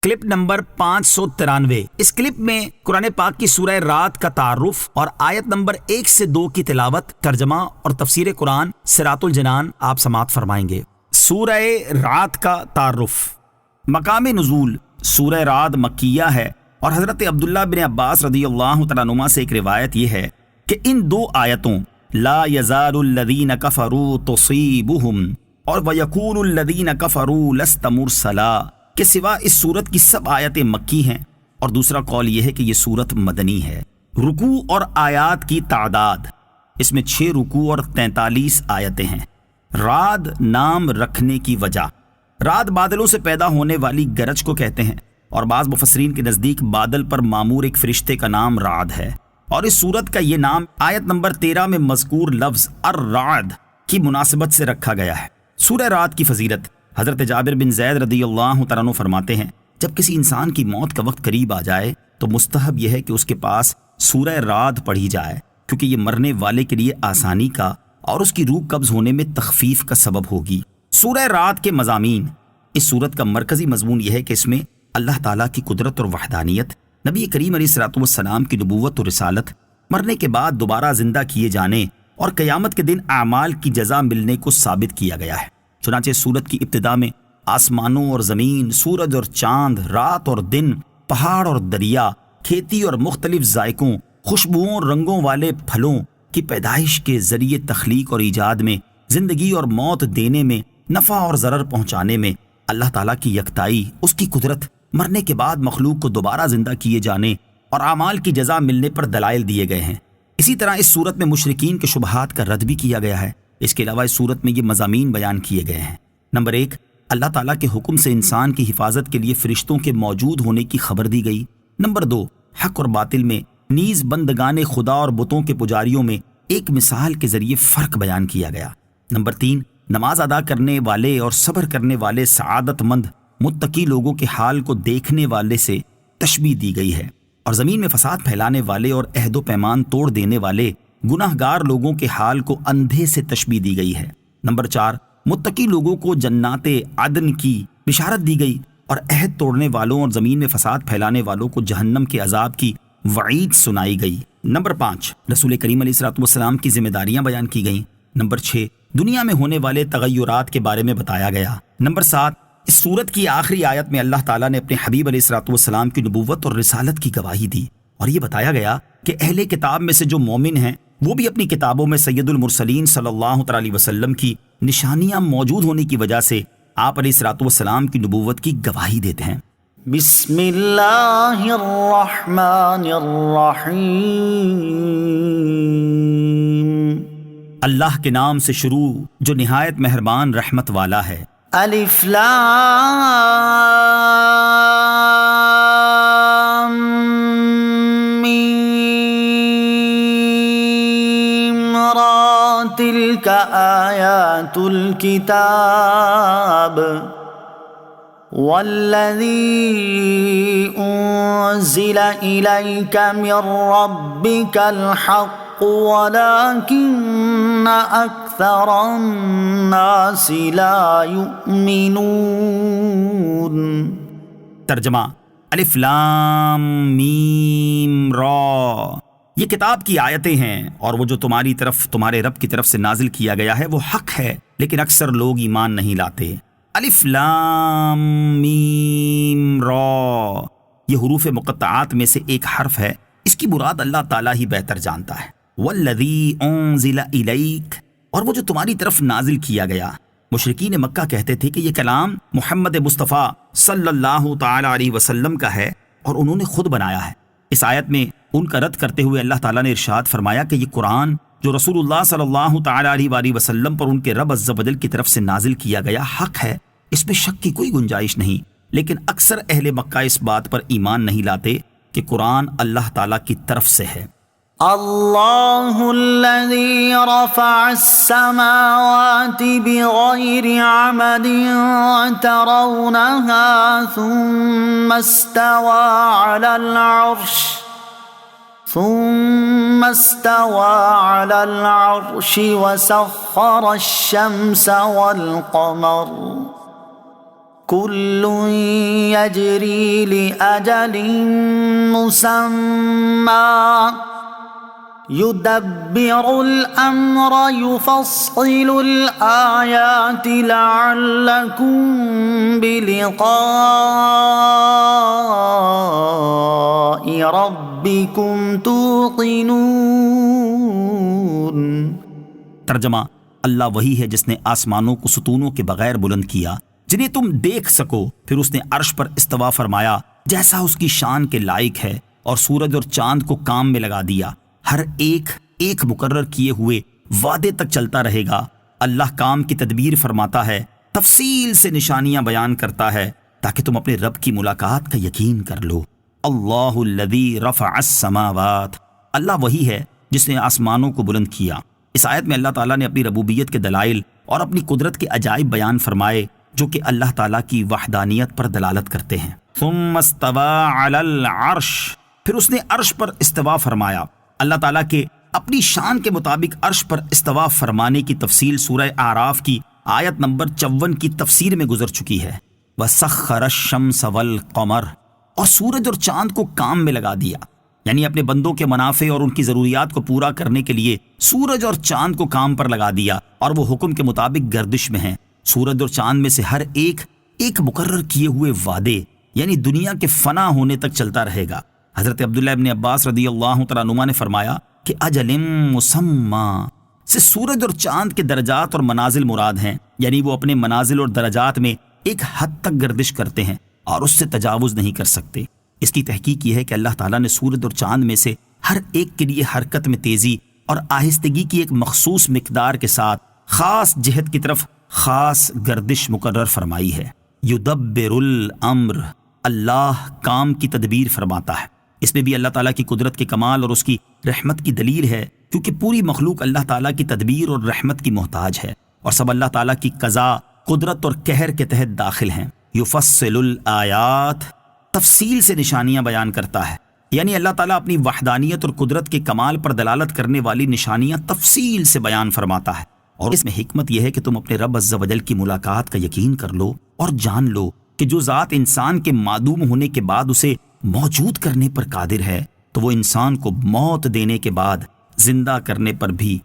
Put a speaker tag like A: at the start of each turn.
A: Clip number 593۔ اس clip میں قرآن پاک کی سورہ رات کا تعارف اور آیت نمبر 1 سے 2 کی تلاوت، ترجمہ اور تفسیر قرآن صراط الجنان آپ سماعت فرمائیں گے۔ سورہ رات کا تعارف۔ مقام نزول: سورہ رات مکیہ ہے اور حضرت عبداللہ بن عباس رضی اللہ تعالیٰ عنہما سے ایک روایت یہ ہے کہ ان دو آیتوں لا یزال الذین کفروا تصیبہم اور ویقول الذین کفروا لست مرسلا کے سوا اس صورت کی سب آیتیں مکی ہیں، اور دوسرا قول یہ ہے کہ یہ صورت مدنی ہے۔ رکوع اور آیات کی تعداد: اس میں 6 رکوع اور 43 آیتیں ہیں۔ رعد نام رکھنے کی وجہ: رعد بادلوں سے پیدا ہونے والی گرج کو کہتے ہیں، اور بعض مفسرین کے نزدیک بادل پر مامور ایک فرشتے کا نام رعد ہے، اور اس صورت کا یہ نام آیت نمبر 13 میں مذکور لفظ الرعد کی مناسبت سے رکھا گیا ہے۔ سورہ رات کی فضیلت: حضرت جابر بن زید رضی اللہ تعالیٰ عنہ فرماتے ہیں، جب کسی انسان کی موت کا وقت قریب آ جائے تو مستحب یہ ہے کہ اس کے پاس سورہ رات پڑھی جائے، کیونکہ یہ مرنے والے کے لیے آسانی کا اور اس کی روح قبض ہونے میں تخفیف کا سبب ہوگی۔ سورہ رات کے مضامین: اس سورت کا مرکزی مضمون یہ ہے کہ اس میں اللہ تعالیٰ کی قدرت اور وحدانیت، نبی کریم علیہ الصلوۃ والسلام کی نبوت اور رسالت، مرنے کے بعد دوبارہ زندہ کیے جانے اور قیامت کے دن اعمال کی جزا ملنے کو ثابت کیا گیا ہے۔ چنانچہ سورت کی ابتدا میں آسمانوں اور زمین، سورج اور چاند، رات اور دن، پہاڑ اور دریا، کھیتی اور مختلف ذائقوں، خوشبوؤں اور رنگوں والے پھلوں کی پیدائش کے ذریعے تخلیق اور ایجاد میں، زندگی اور موت دینے میں، نفع اور ضرر پہنچانے میں اللہ تعالیٰ کی یکتائی، اس کی قدرت، مرنے کے بعد مخلوق کو دوبارہ زندہ کیے جانے اور اعمال کی جزا ملنے پر دلائل دیے گئے ہیں۔ اسی طرح اس صورت میں مشرکین کے شبہات کا رد بھی کیا گیا ہے۔ اس کے علاوہ اس صورت میں یہ مضامین بیان کیے گئے ہیں۔ نمبر 1، اللہ تعالیٰ کے حکم سے انسان کی حفاظت کے لیے فرشتوں کے موجود ہونے کی خبر دی گئی۔ نمبر 2، حق اور باطل میں، نیز بندگان خدا اور بتوں کے پجاریوں میں ایک مثال کے ذریعے فرق بیان کیا گیا۔ نمبر 3، نماز ادا کرنے والے اور صبر کرنے والے سعادت مند متقی لوگوں کے حال کو دیکھنے والے سے تشبیہ دی گئی ہے، اور زمین میں فساد پھیلانے والے اور عہد و پیمان توڑ دینے والے گناہ گار لوگوں کے حال کو اندھے سے تشبیہ دی گئی ہے۔ نمبر 4، متقی لوگوں کو جنات عدن کی بشارت دی گئی، اور عہد توڑنے والوں اور زمین میں فساد پھیلانے والوں کو جہنم کے عذاب کی وعید سنائی گئی۔ نمبر 5، رسول کریم علیہ الصلوۃ والسلام کی ذمہ داریاں بیان کی گئیں۔ نمبر 6، دنیا میں ہونے والے تغیرات کے بارے میں بتایا گیا۔ نمبر 7، اس سورت کی آخری آیت میں اللہ تعالیٰ نے اپنے حبیب علیہ الصلوۃ والسلام کی نبوت اور رسالت کی گواہی دی، اور یہ بتایا گیا کہ اہل کتاب میں سے جو مومن ہیں وہ بھی اپنی کتابوں میں سید المرسلین صلی اللہ تعالیٰ علیہ وسلم کی نشانیاں موجود ہونے کی وجہ سے آپ علیہ الصلوۃ والسلام کی نبوت کی گواہی دیتے ہیں۔
B: بسم اللہ الرحمن الرحیم۔
A: اللہ کے نام سے شروع جو نہایت مہربان رحمت والا ہے۔
B: الف لام تلك آیات الكتاب والذی انزل الیک من ربک الحق ولکن اکثر الناس لا یؤمنون۔
A: ترجمہ: الف لام میم را، یہ کتاب کی آیتیں ہیں، اور وہ جو تمہاری طرف تمہارے رب کی طرف سے نازل کیا گیا ہے وہ حق ہے، لیکن اکثر لوگ ایمان نہیں لاتے۔ الف لام میم را، یہ حروف مقطعات میں سے ایک حرف ہے، اس کی مراد اللہ تعالیٰ ہی بہتر جانتا ہے۔ والذی انزل الیک، اور وہ جو تمہاری طرف نازل کیا گیا۔ مشرکین مکہ کہتے تھے کہ یہ کلام محمد مصطفیٰ صلی اللہ تعالیٰ علیہ وسلم کا ہے اور انہوں نے خود بنایا ہے۔ اس آیت میں ان کا رد کرتے ہوئے اللہ تعالیٰ نے ارشاد فرمایا کہ یہ قرآن جو رسول اللہ صلی اللہ تعالیٰ علیہ وآلہ وسلم پر ان کے رب عز و جل کی طرف سے نازل کیا گیا حق ہے، اس میں شک کی کوئی گنجائش نہیں، لیکن اکثر اہل مکہ اس بات پر ایمان نہیں لاتے کہ قرآن اللہ تعالیٰ کی طرف سے ہے۔
B: اللہ الذی رفع السماوات بغیر عمد ترونها ثم استوى على العرش وسخر الشمس والقمر كل يجري لأجل مسمى يدبر الأمر يفصل الآيات لعلكم بلقاء ربكم توقنون۔
A: ترجمہ: اللہ وہی ہے جس نے آسمانوں کو ستونوں کے بغیر بلند کیا جنہیں تم دیکھ سکو، پھر اس نے عرش پر استوا فرمایا جیسا اس کی شان کے لائق ہے، اور سورج اور چاند کو کام میں لگا دیا، ہر ایک مقرر کیے ہوئے وعدے تک چلتا رہے گا۔ اللہ کام کی تدبیر فرماتا ہے، تفصیل سے نشانیاں بیان کرتا ہے تاکہ تم اپنے رب کی ملاقات کا یقین کر لو۔ اللہ الذی رفع السماوات، اللہ وہی ہے جس نے آسمانوں کو بلند کیا۔ اس آیت میں اللہ تعالیٰ نے اپنی ربوبیت کے دلائل اور اپنی قدرت کے عجائب بیان فرمائے جو کہ اللہ تعالیٰ کی وحدانیت پر دلالت کرتے ہیں۔ ثم استوى علی العرش، پھر اس نے عرش پر استوا فرمایا۔ اللہ تعالیٰ کے اپنی شان کے مطابق عرش پر استوا فرمانے کی تفصیل سورہ اعراف کی آیت نمبر 54 کی تفسیر میں گزر چکی ہے۔ وَسَخَّرَ الشَّمْسَ وَالْقَمَرَ، اور سورج اور چاند کو کام میں لگا دیا، یعنی اپنے بندوں کے منافع اور ان کی ضروریات کو پورا کرنے کے لیے سورج اور چاند کو کام پر لگا دیا، اور وہ حکم کے مطابق گردش میں ہیں۔ سورج اور چاند میں سے ہر ایک مقرر کیے ہوئے وعدے، یعنی دنیا کے فنا ہونے تک چلتا رہے گا۔ حضرت عبداللہ ابن عباس رضی اللہ تعالیٰ عنہما نے فرمایا کہ اجل مسمى سے سورج اور چاند کے درجات اور منازل مراد ہیں، یعنی وہ اپنے منازل اور درجات میں ایک حد تک گردش کرتے ہیں اور اس سے تجاوز نہیں کر سکتے۔ اس کی تحقیق یہ ہے کہ اللہ تعالیٰ نے سورج اور چاند میں سے ہر ایک کے لیے حرکت میں تیزی اور آہستگی کی ایک مخصوص مقدار کے ساتھ خاص جہت کی طرف خاص گردش مقرر فرمائی ہے۔ یدبر الامر، اللہ کام کی تدبیر فرماتا ہے۔ اس میں بھی اللہ تعالیٰ کی قدرت کے کمال اور اس کی رحمت کی دلیل ہے، کیونکہ پوری مخلوق اللہ تعالیٰ کی تدبیر اور رحمت کی محتاج ہے، اور سب اللہ تعالیٰ کی قضاء، قدرت اور قہر کے تحت داخل ہیں۔ یفصل الآیات، تفصیل سے نشانیاں بیان کرتا ہے، یعنی اللہ تعالیٰ اپنی وحدانیت اور قدرت کے کمال پر دلالت کرنے والی نشانیاں تفصیل سے بیان فرماتا ہے، اور اس میں حکمت یہ ہے کہ تم اپنے رب عز و جل کی ملاقات کا یقین کر لو اور جان لو کہ جو ذات انسان کے معدوم ہونے کے بعد اسے موجود کرنے پر قادر ہے، تو وہ انسان کو موت دینے کے بعد زندہ کرنے پر بھی